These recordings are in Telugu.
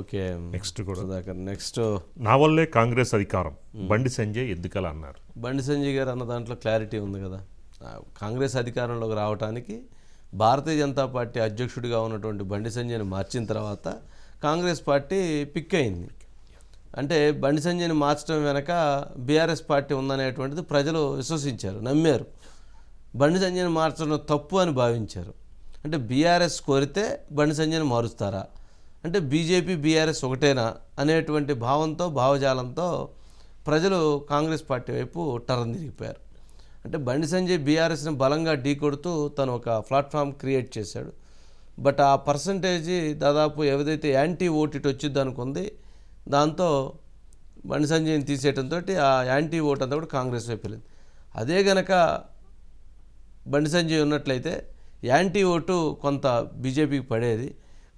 ఓకే నెక్స్ట్ కూడా నెక్స్ట్ నా వల్లే కాంగ్రెస్ అధికారం బండి సంజయ్ ఎందుకలా అన్నారు. బండి సంజయ్ గారు అన్న దాంట్లో క్లారిటీ ఉంది కదా. కాంగ్రెస్ అధికారంలోకి రావడానికి భారతీయ జనతా పార్టీ అధ్యక్షుడిగా ఉన్నటువంటి బండి సంజయ్ని మార్చిన తర్వాత కాంగ్రెస్ పార్టీ పిక్ అయింది. అంటే బండి సంజయ్ని మార్చడం వెనక బీఆర్ఎస్ పార్టీ ఉందనేటువంటిది ప్రజలు విశ్వసించారు, నమ్మారు. బండి సంజయ్ని మార్చడం తప్పు అని భావించారు. అంటే బీఆర్ఎస్ కోరితే బండి సంజయ్ని మారుస్తారా, అంటే బీజేపీ బీఆర్ఎస్ ఒకటేనా అనేటువంటి భావంతో భావజాలంతో ప్రజలు కాంగ్రెస్ పార్టీ వైపు టర్న్ తిరిగిపోయారు. అంటే బండి సంజయ్ బీఆర్ఎస్ని బలంగా ఢీకొడుతూ తను ఒక ప్లాట్ఫామ్ క్రియేట్ చేశాడు. బట్ ఆ పర్సంటేజీ దాదాపు ఏదైతే యాంటీ ఓట్ ఇటు వచ్చింది అనుకుంది, దాంతో బండి సంజయ్ని తీసేయడంతో ఆ యాంటీ ఓట్ అంతా కూడా కాంగ్రెస్ వైపు వెళ్ళింది. అదే గనక బండి సంజయ్ ఉన్నట్లయితే యాంటీ ఓటు కొంత బీజేపీకి పడేది,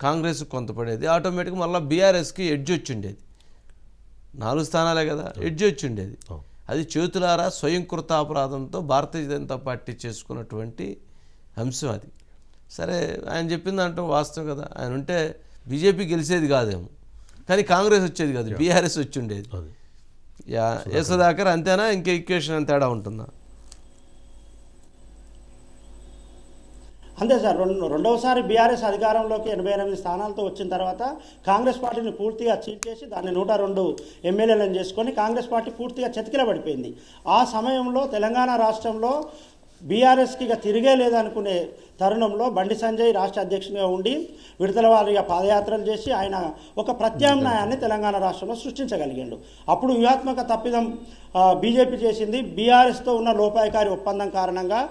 కాంగ్రెస్కి కొంత పడేది. ఆటోమేటిక్గా మళ్ళీ బీఆర్ఎస్కి ఎడ్జ్ వచ్చి ఉండేది. 4 స్థానాలే కదా, ఎడ్జ్ వచ్చి ఉండేది. అది చేతులారా స్వయంకృతాపరాధంతో భారతీయ జనతా పార్టీ చేసుకున్నటువంటి అంశం అది. సరే, ఆయన చెప్పింది అంటూ వాస్తవం కదా. ఆయన ఉంటే బీజేపీ గెలిచేది కాదేమో, కానీ కాంగ్రెస్ వచ్చేది కాదు, బీఆర్ఎస్ వచ్చి ఉండేది. సుధాకర్ అంతేనా, ఇంకే ఈక్వేషన్ తేడా ఉంటుందా? అంతే సార్. రెండవసారి బీఆర్ఎస్ అధికారంలోకి 88 స్థానాలతో వచ్చిన తర్వాత కాంగ్రెస్ పార్టీని పూర్తిగా చీల్చేసి దాన్ని 102 ఎమ్మెల్యేలను చేసుకొని కాంగ్రెస్ పార్టీ పూర్తిగా చతికిలబడిపోయింది. ఆ సమయంలో తెలంగాణ రాష్ట్రంలో బీఆర్ఎస్కి ఇక తిరిగే లేదనుకునే తరుణంలో బండి సంజయ్ రాష్ట్ర అధ్యక్షునిగా ఉండి విడతల వారీగా పాదయాత్రలు చేసి ఆయన ఒక ప్రత్యామ్నాయాన్ని తెలంగాణ రాష్ట్రంలో సృష్టించగలిగాడు. అప్పుడు వ్యూహాత్మక తప్పిదం బీజేపీ చేసింది. బీఆర్ఎస్తో ఉన్న లోపాయకారి ఒప్పందం కారణంగా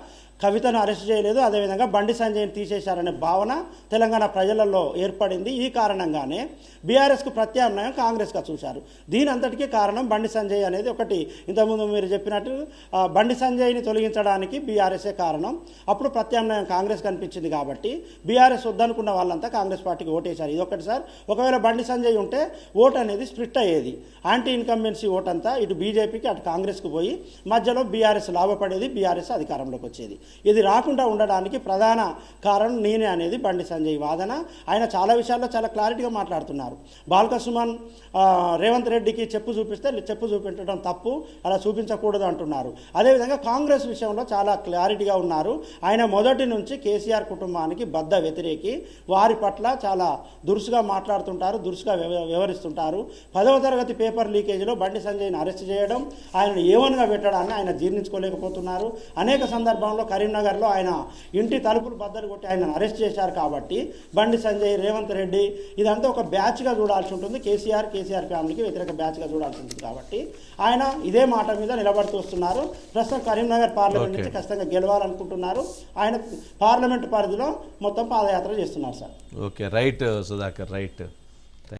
కవితను అరెస్ట్ చేయలేదు, అదేవిధంగా బండి సంజయ్ని తీసేశారనే భావన తెలంగాణ ప్రజలలో ఏర్పడింది. ఈ కారణంగానే బీఆర్ఎస్కు ప్రత్యామ్నాయం కాంగ్రెస్గా చూశారు. దీని అంతటికీ కారణం బండి సంజయ్ అనేది ఒకటి. ఇంతకుముందు మీరు చెప్పినట్టు బండి సంజయ్ని తొలగించడానికి బీఆర్ఎస్ఏ కారణం. అప్పుడు ప్రత్యామ్నాయం కాంగ్రెస్ కనిపించింది కాబట్టి బీఆర్ఎస్ వద్దనుకున్న వాళ్ళంతా కాంగ్రెస్ పార్టీకి ఓటేశారు. ఇదొకటి సార్. ఒకవేళ బండి సంజయ్ ఉంటే ఓటు అనేది స్ప్లిట్ అయ్యేది. యాంటీ ఇన్కంబెన్సీ ఓట్ అంతా ఇటు బీజేపీకి అటు కాంగ్రెస్కి పోయి మధ్యలో బీఆర్ఎస్ లాభపడేది, బీఆర్ఎస్ అధికారంలోకి వచ్చేది. ఇది రాకుండా ఉండడానికి ప్రధాన కారణం నేనే అనేది బండి సంజయ్ వాదన. ఆయన చాలా విషయాల్లో చాలా క్లారిటీగా మాట్లాడుతున్నారు. బాల్క సుమన్ రేవంత్ రెడ్డికి చెప్పు చూపిస్తే చెప్పు చూపించడం తప్పు, అలా చూపించకూడదు అంటున్నారు. అదేవిధంగా కాంగ్రెస్ విషయంలో చాలా క్లారిటీగా ఉన్నారు. ఆయన మొదటి నుంచి కేసీఆర్ కుటుంబానికి బద్ద వ్యతిరేకి, వారి పట్ల చాలా దురుసుగా మాట్లాడుతుంటారు, దురుసుగా వ్యవహరిస్తుంటారు. 10వ తరగతి పేపర్ లీకేజీలో బండి సంజయ్ని అరెస్ట్ చేయడం, ఆయనను ఏవన్గా పెట్టడాన్ని ఆయన జీర్ణించుకోలేకపోతున్నారు. అనేక సందర్భంలో కరీంనగర్లో ఆయన ఇంటి తలుపులు బద్దలు కొట్టి ఆయనను అరెస్ట్ చేశారు. కాబట్టి బండి సంజయ్, రేవంత్ రెడ్డి ఇదంతా ఒక బ్యాచ్గా చూడాల్సి ఉంటుంది. కేసీఆర్ ఫ్యామిలీకి వ్యతిరేక బ్యాచ్గా చూడాల్సి ఉంటుంది. కాబట్టి ఆయన ఇదే మాట మీద నిలబడుతూ వస్తున్నారు. ప్రస్తుతం కరీంనగర్ పార్లమెంట్ నుంచి ఖచ్చితంగా గెలవాలనుకుంటున్నారు. ఆయన పార్లమెంట్ పరిధిలో మొత్తం పాదయాత్ర చేస్తున్నారు sir. Okay, right Sudhakar, right.